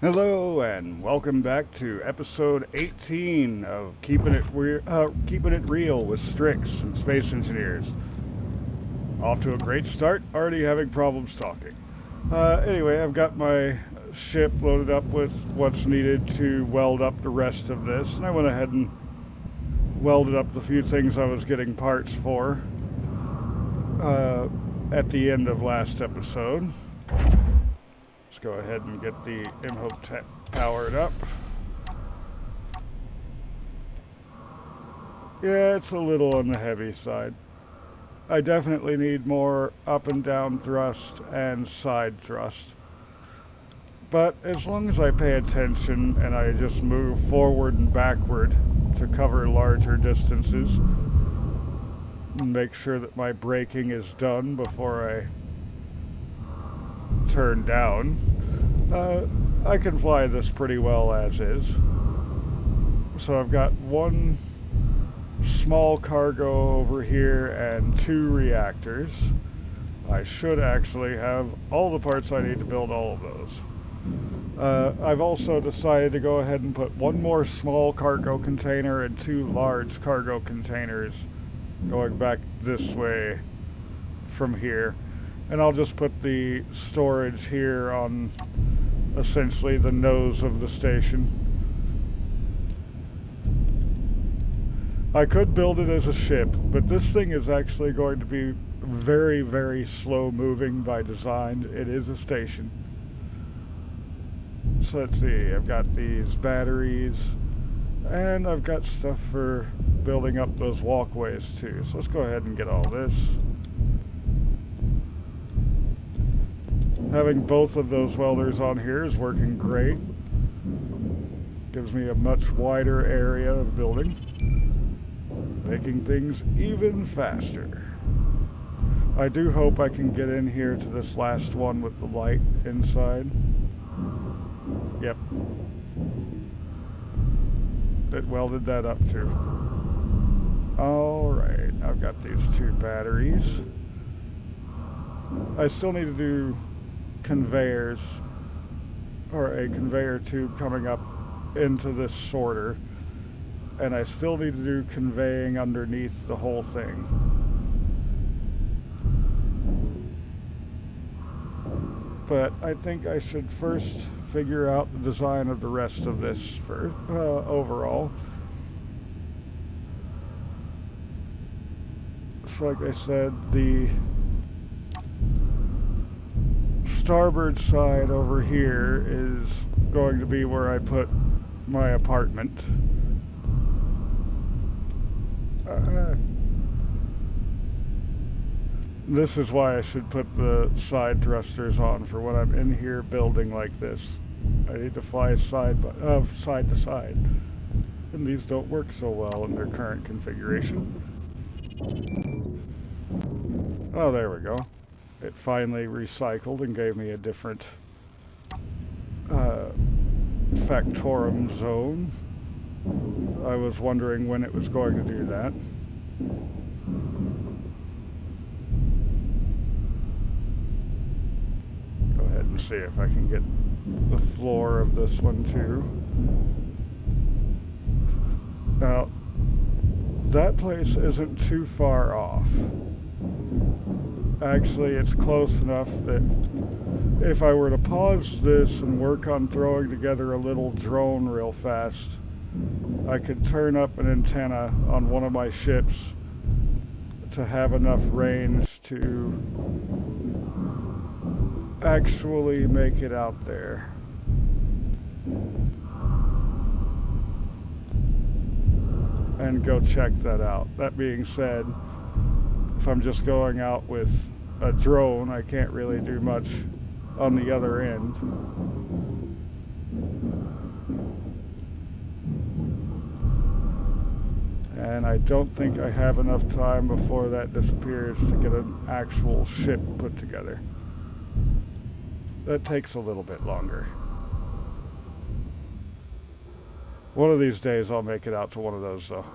Hello and welcome back to episode 18 of Keeping It Real with Strix and Space Engineers. Off to a great start, already having problems talking. Anyway, I've got my ship loaded up with what's needed to weld up the rest of this, and I went ahead and welded up the few things I was getting parts for at the end of last episode. Let's go ahead and get the Imhotep powered up. Yeah, it's a little on the heavy side. I definitely need more up and down thrust and side thrust. But as long as I pay attention and I just move forward and backward to cover larger distances, and make sure that my braking is done before I turn down, I can fly this pretty well as is. So I've got one small cargo over here and 2 reactors. I should actually have all the parts I need to build all of those. I've also decided to go ahead and put one more small cargo container and 2 large cargo containers going back this way from here. And I'll just put the storage here on essentially the nose of the station. I could build it as a ship, but this thing is actually going to be very, very slow moving by design. It is a station. So let's see, I've got these batteries, and I've got stuff for building up those walkways too. So let's go ahead and get all this. Having both of those welders on here is working great. Gives me a much wider area of building, making things even faster. I do hope I can get in here to this last one with the light inside. Yep. It welded that up too. Alright, I've got these 2 batteries. I still need to do conveyors, or a conveyor tube coming up into this sorter, and I still need to do conveying underneath the whole thing. But I think I should first figure out the design of the rest of this for overall. So like I said, the starboard side over here is going to be where I put my apartment. This is why I should put the side thrusters on for when I'm in here building like this. I need to fly side to side, and these don't work so well in their current configuration. Oh, there we go. It finally recycled and gave me a different Factorum zone. I was wondering when it was going to do that. Go ahead and see if I can get the floor of this one too. Now, that place isn't too far off. Actually, it's close enough that if I were to pause this and work on throwing together a little drone real fast, I could turn up an antenna on one of my ships to have enough range to actually make it out there. And go check that out. That being said, if I'm just going out with a drone, I can't really do much on the other end. And I don't think I have enough time before that disappears to get an actual ship put together. That takes a little bit longer. One of these days I'll make it out to one of those though.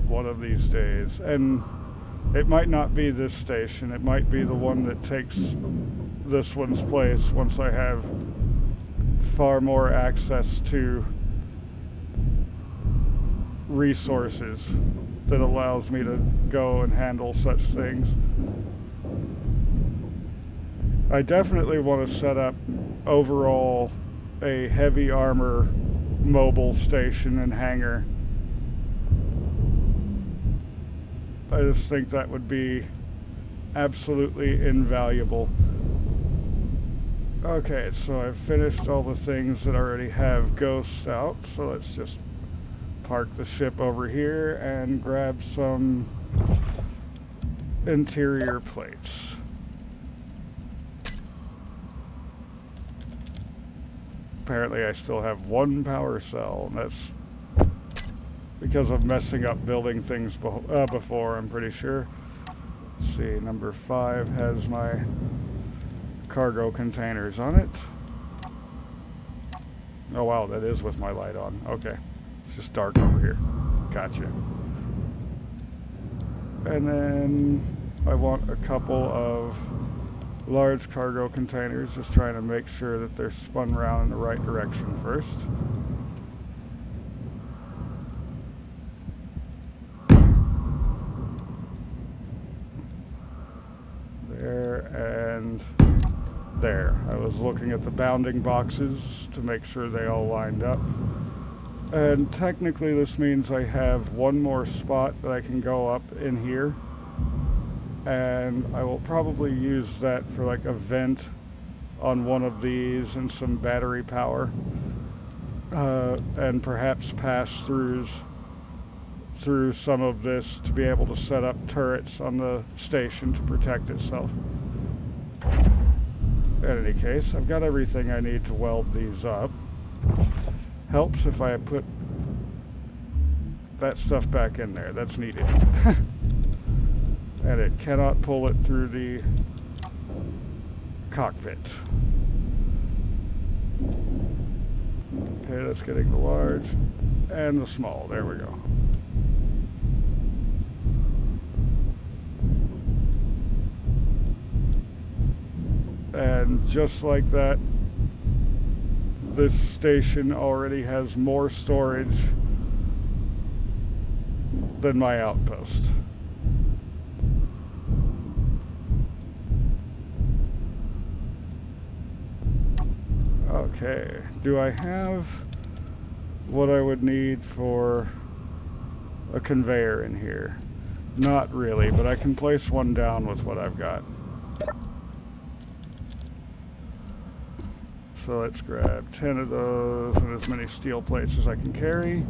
One of these days. And it might not be this station. It might be the one that takes this one's place once I have far more access to resources that allows me to go and handle such things. I definitely want to set up overall a heavy armor mobile station and hangar. I just think that would be absolutely invaluable. Okay, so I've finished all the things that already have ghosts out, so let's just park the ship over here and grab some interior plates. Apparently I still have one power cell, and that's because of messing up building things before, I'm pretty sure. Let's see, number 5 has my cargo containers on it. Oh wow, that is with my light on. Okay. It's just dark over here. Gotcha. And then I want a couple of large cargo containers, just trying to make sure that they're spun around in the right direction first. There and there. I was looking at the bounding boxes to make sure they all lined up. And technically this means I have one more spot that I can go up in here. And I will probably use that for like a vent on one of these and some battery power. And perhaps pass-throughs through some of this to be able to set up turrets on the station to protect itself. In any case, I've got everything I need to weld these up. Helps if I put that stuff back in there. That's needed. And it cannot pull it through the cockpit. Okay, that's getting the large and the small. There we go. And just like that, this station already has more storage than my outpost. Okay, do I have what I would need for a conveyor in here? Not really, but I can place one down with what I've got. So let's grab 10 of those and as many steel plates as I can carry.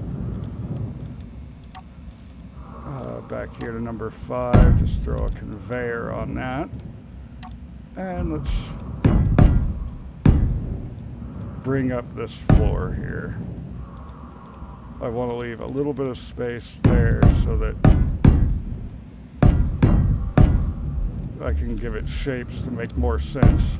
Back here to number 5, just throw a conveyor on that. And let's bring up this floor here. I want to leave a little bit of space there so that I can give it shapes to make more sense.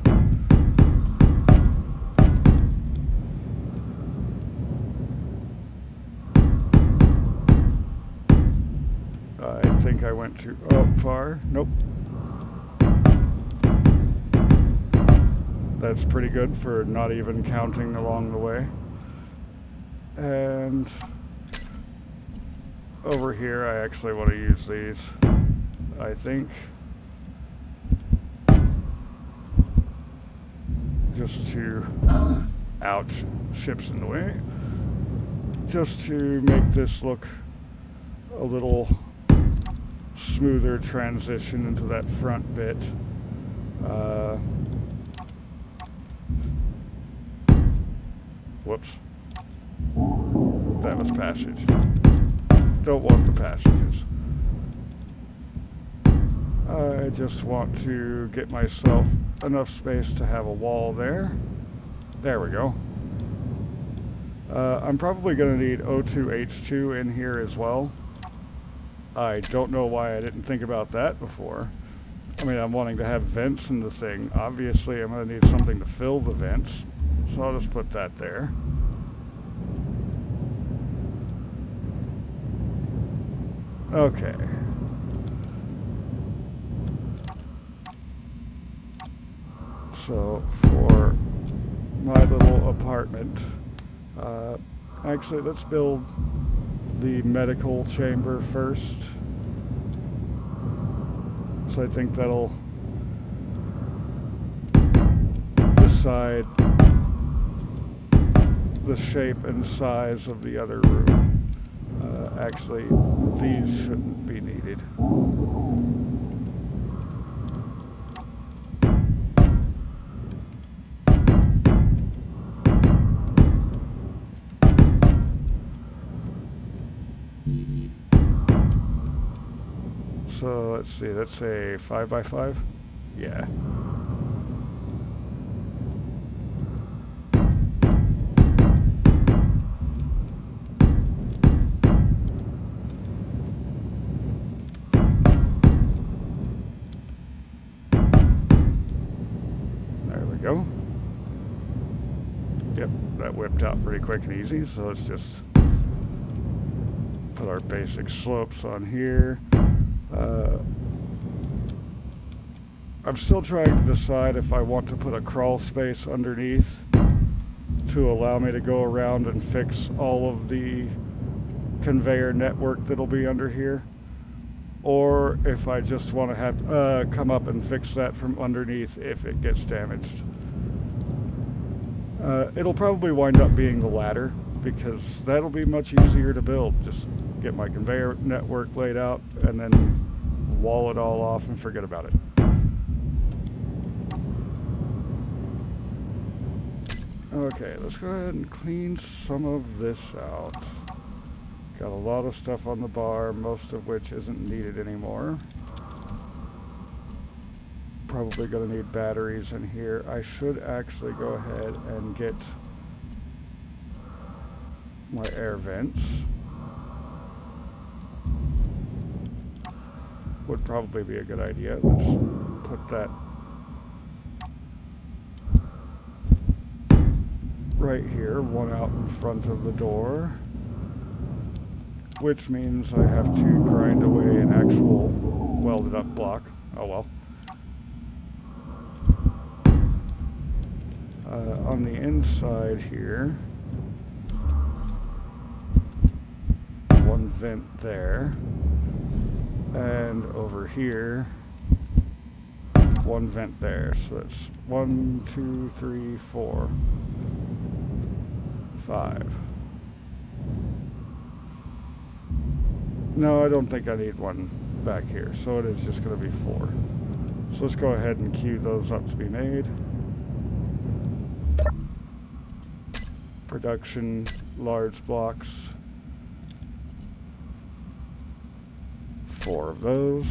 I think I went too far. Nope. That's pretty good for not even counting along the way. And over here, I actually want to use these, I think. Just to, ouch, ship's in the way. Just to make this look a little smoother transition into that front bit. Whoops. That was passage. Don't want the passages. I just want to get myself enough space to have a wall there. There we go. I'm probably going to need O2H2 in here as well. I don't know why I didn't think about that before. I mean, I'm wanting to have vents in the thing. Obviously, I'm going to need something to fill the vents. So I'll just put that there. Okay. So for my little apartment, actually let's build the medical chamber first. So I think that'll decide the shape and size of the other room. Actually, these shouldn't be needed. So let's see, that's a 5x5? Yeah. There we go. Yep, that whipped out pretty quick and easy, so let's just put our basic slopes on here. I'm still trying to decide if I want to put a crawl space underneath to allow me to go around and fix all of the conveyor network that'll be under here, or if I just want to have come up and fix that from underneath if it gets damaged. It'll probably wind up being the latter, because that'll be much easier to build. Just get my conveyor network laid out and then wall it all off and forget about it. Okay, let's go ahead and clean some of this out. Got a lot of stuff on the bar, most of which isn't needed anymore. Probably going to need batteries in here. I should actually go ahead and get my air vents. Would probably be a good idea. Let's put that right here, one out in front of the door, which means I have to grind away an actual welded up block. Oh well. On the inside here, one vent there, and over here, one vent there. So that's 1, 2, 3, 4, 5. No, I don't think I need one back here, so it is just going to be 4. So let's go ahead and queue those up to be made. Production, large blocks. 4 of those.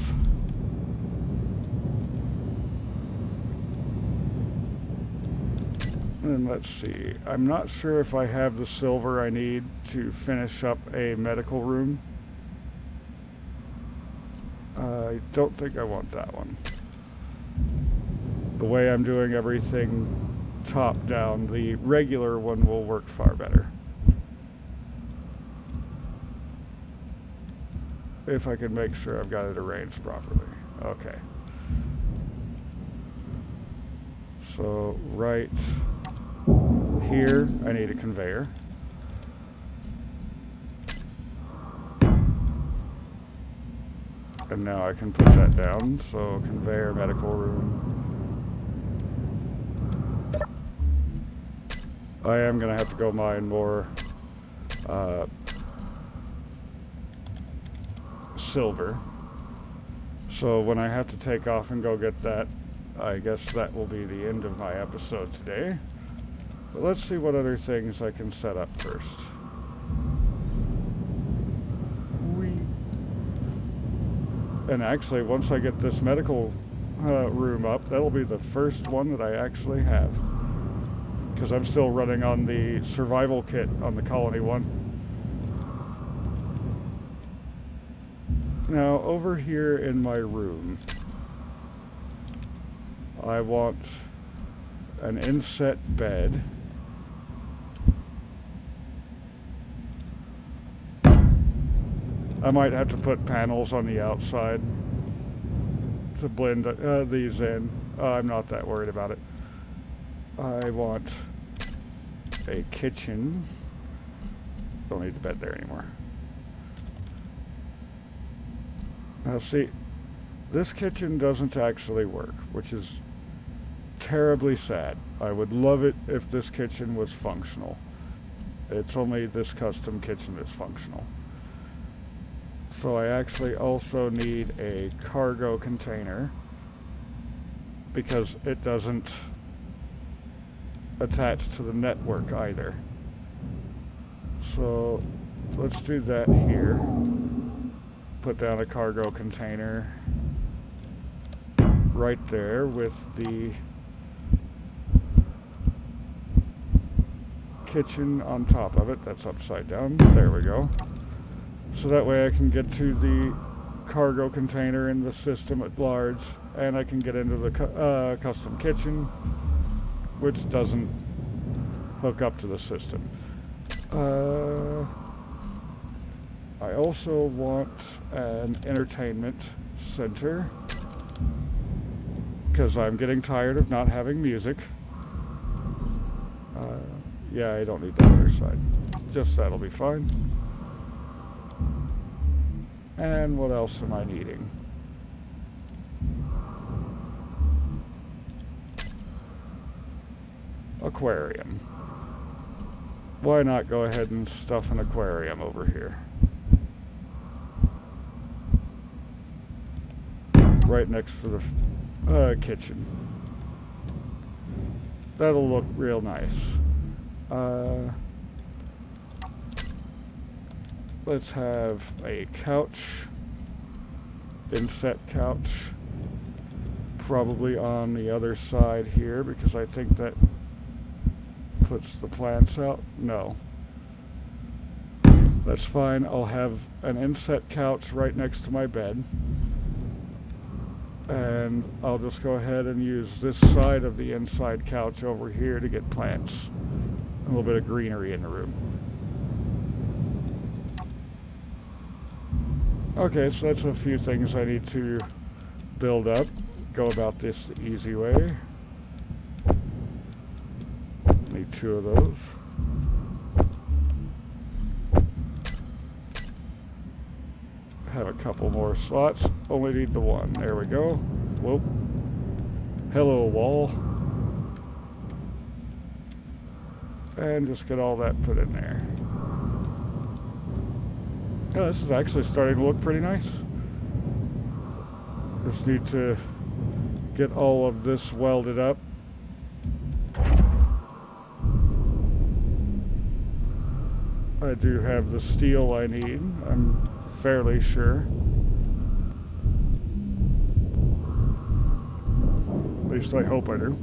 And let's see, I'm not sure if I have the silver I need to finish up a medical room. I don't think I want that one. The way I'm doing everything top down, the regular one will work far better. If I can make sure I've got it arranged properly. Okay. So right here, I need a conveyor. And now I can put that down. So conveyor, medical room. I am going to have to go mine more silver. So when I have to take off and go get that, I guess that will be the end of my episode today. But let's see what other things I can set up first. And actually, once I get this medical room up, that'll be the first one that I actually have. Because I'm still running on the survival kit on the Colony one. Now, over here in my room, I want an inset bed. I might have to put panels on the outside to blend these in. I'm not that worried about it. I want a kitchen. Don't need the bed there anymore. Now see, this kitchen doesn't actually work, which is terribly sad. I would love it if this kitchen was functional. It's only this custom kitchen that's functional. So I actually also need a cargo container because it doesn't attach to the network either. So let's do that here. Put down a cargo container right there with the kitchen on top of it. That's upside down. There we go. So that way I can get to the cargo container in the system at large, and I can get into the custom kitchen, which doesn't hook up to the system. I also want an entertainment center because I'm getting tired of not having music. Yeah, I don't need the other side. Just that'll be fine. And what else am I needing? Aquarium. Why not go ahead and stuff an aquarium over here? Right next to the kitchen. That'll look real nice. Let's have a couch, inset couch, probably on the other side here because I think that puts the plants out. No. That's fine. I'll have an inset couch right next to my bed. And I'll just go ahead and use this side of the inside couch over here to get plants. A little bit of greenery in the room. Okay, so that's a few things I need to build up. Go about this the easy way. Need 2 of those. Have a couple more slots. Only need the 1. There we go. Whoop. Hello, wall. And just get all that put in there. Oh, this is actually starting to look pretty nice. Just need to get all of this welded up. I do have the steel I need, I'm fairly sure. At least I hope I do.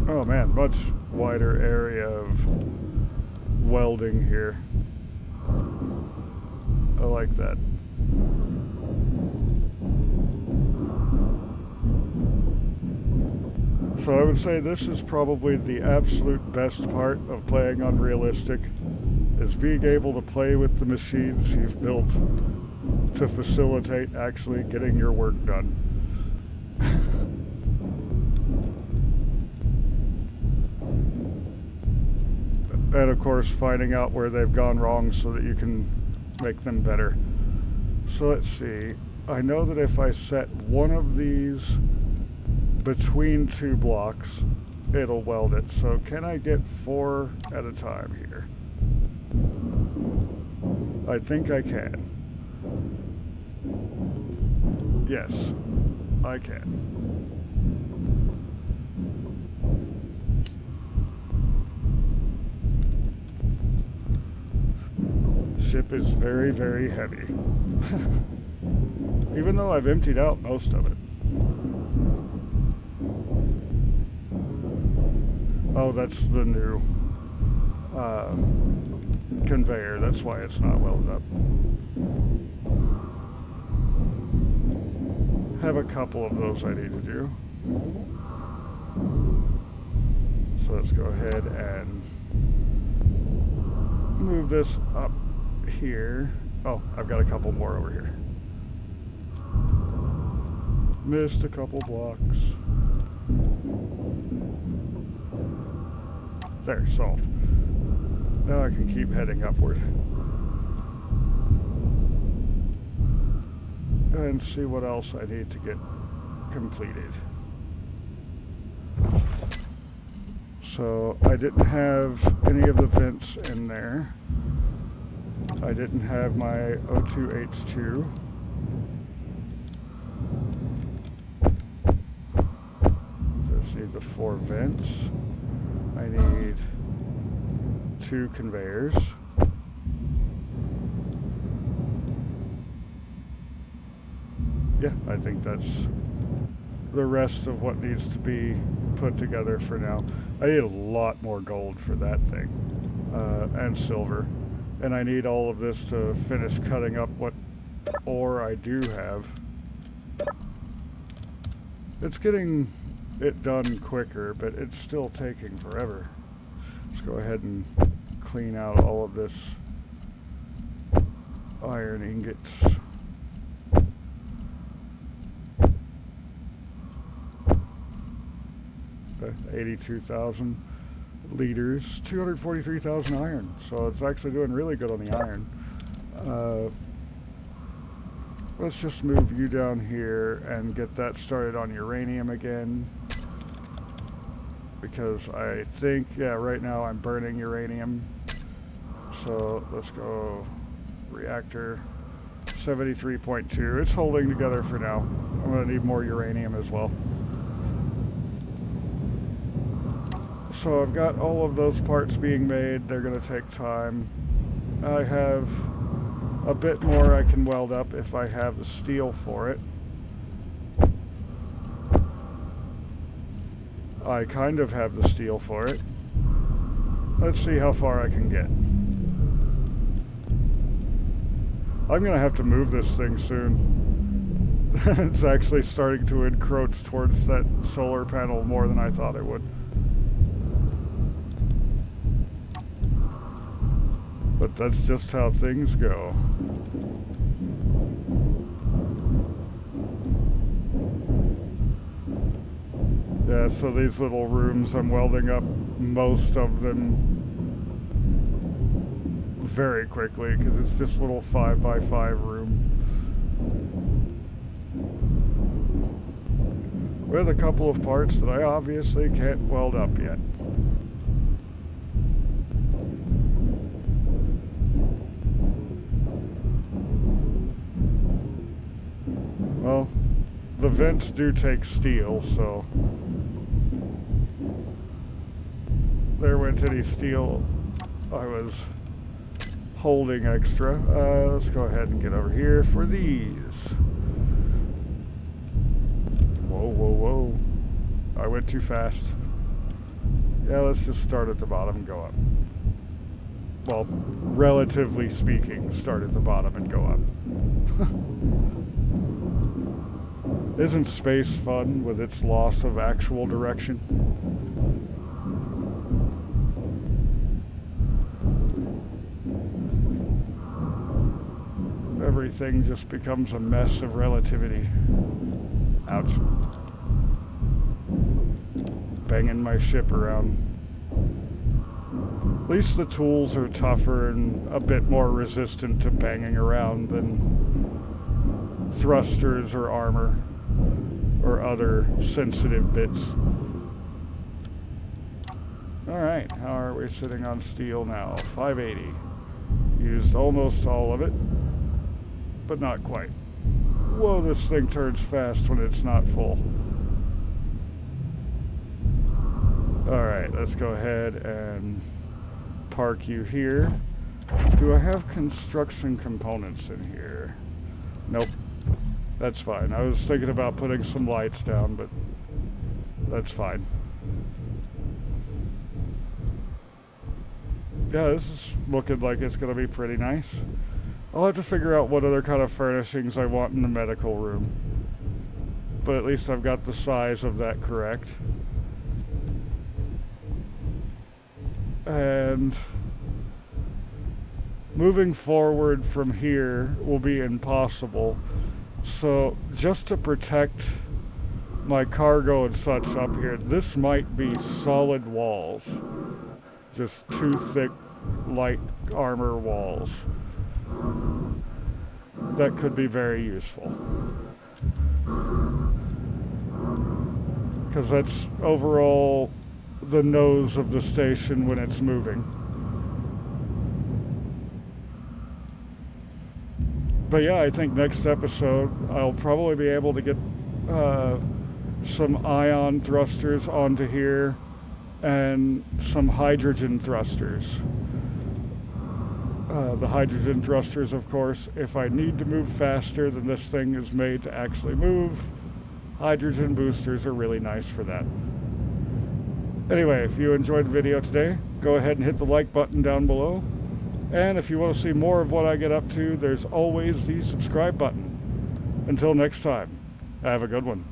Oh man, much wider area of welding here. I like that. So I would say this is probably the absolute best part of playing on Realistic, is being able to play with the machines you've built to facilitate actually getting your work done. And of course finding out where they've gone wrong so that you can make them better. So let's see, I know that if I set one of these between 2 blocks, it'll weld it. So can I get 4 at a time here? I think I can. Yes, I can. Ship is very, very heavy. Even though I've emptied out most of it. Oh, that's the new conveyor. That's why it's not welded up. Have a couple of those I need to do. So let's go ahead and move this up here. Oh, I've got a couple more over here. Missed a couple blocks. There, solved. Now I can keep heading upward. And see what else I need to get completed. So I didn't have any of the vents in there. I didn't have my O2H2. Just need the 4 vents. I need 2 conveyors. Yeah, I think that's the rest of what needs to be put together for now. I need a lot more gold for that thing, and silver. And I need all of this to finish cutting up what ore I do have. It's getting it done quicker, but it's still taking forever. Let's go ahead and clean out all of this iron ingots. Okay, 82,000 liters, 243,000 iron. So it's actually doing really good on the iron. Let's just move you down here and get that started on uranium again. Because I think, yeah, right now I'm burning uranium. So let's go reactor 73.2. It's holding together for now. I'm going to need more uranium as well. So I've got all of those parts being made. They're going to take time. I have a bit more I can weld up if I have the steel for it. I kind of have the steel for it. Let's see how far I can get. I'm going to have to move this thing soon. It's actually starting to encroach towards that solar panel more than I thought it would. But that's just how things go. Yeah, so these little rooms, I'm welding up most of them very quickly because it's just a little 5x5 room with a couple of parts that I obviously can't weld up yet. Well, the vents do take steel, so there went any steel I was holding extra. Let's go ahead and get over here for these. Whoa, whoa, whoa. I went too fast. Yeah, let's just start at the bottom and go up. Well, relatively speaking, start at the bottom and go up. Isn't space fun with its loss of actual direction? Everything just becomes a mess of relativity. Ouch. Banging my ship around. At least the tools are tougher and a bit more resistant to banging around than thrusters or armor or other sensitive bits. Alright, how are we sitting on steel now? 580. Used almost all of it, but not quite. Whoa, this thing turns fast when it's not full. Alright, let's go ahead and park you here. Do I have construction components in here? Nope. That's fine. I was thinking about putting some lights down, but that's fine. Yeah, this is looking like it's going to be pretty nice. I'll have to figure out what other kind of furnishings I want in the medical room. But at least I've got the size of that correct. And moving forward from here will be impossible. So just to protect my cargo and such up here, this might be solid walls. just two thick light armor walls. That could be very useful. Because that's overall the nose of the station when it's moving. But yeah, I think next episode I'll probably be able to get some ion thrusters onto here and some hydrogen thrusters. The hydrogen thrusters, of course, if I need to move faster than this thing is made to actually move, hydrogen boosters are really nice for that. Anyway, if you enjoyed the video today, go ahead and hit the like button down below. And if you want to see more of what I get up to, there's always the subscribe button. Until next time, have a good one.